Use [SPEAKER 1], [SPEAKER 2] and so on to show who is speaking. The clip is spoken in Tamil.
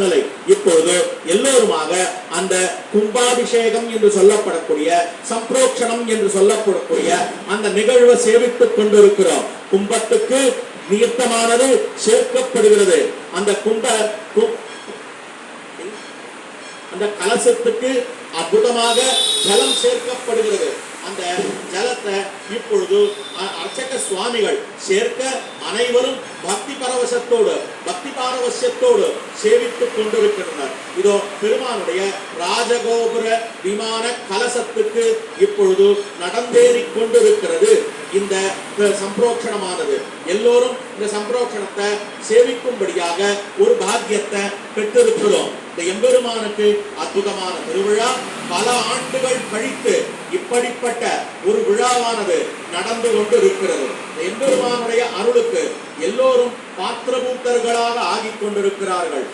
[SPEAKER 1] நிலை இப்பொழுது எல்லோருமாக அந்த கும்பாபிஷேகம் என்று சொல்லப்படக்கூடிய சம்பிரோக்ஷணம் என்று சொல்லப்படக்கூடிய அந்த நிகழ்வை சேவித்துக் கொண்டிருக்கிறோம். கும்பத்துக்கு நியத்தமானது சேர்க்கப்படுகிறது. அந்த அந்த கலசத்துக்கு அற்புதமாக ஜலம் சேர்க்கப்படுகிறது. அந்த ஜலத்தை இப்பொழுது அர்ச்சக சுவாமிகள் சேர்க்க அனைவரும் பக்தி பாரவசியத்தோடு சேவித்துக் கொண்டிருக்கின்றனர். இதோ பெருமானுடைய ராஜகோபுர விமான கலசத்துக்கு இப்பொழுது நடந்தேறி கொண்டிருக்கிறது இந்த சம்பிரோக்ஷணமானது. எல்லோரும் இந்த சம்பிரோக்ஷணத்தை சேவிக்கும்படியாக ஒரு பாக்கியத்தை பெற்றிருக்கிறோம். இந்த எம்பெருமானுக்கு அற்புதமான திருவிழா பல ஆண்டுகள் கழித்து இப்படிப்பட்ட ஒரு விழாவானது நடந்து கொண்டு இருக்கிறது. எம்பெருமானுடைய அருளுக்கு எல்லோரும் பாத்திரபூத்தர்களாக ஆகிக் கொண்டிருக்கிறார்கள்.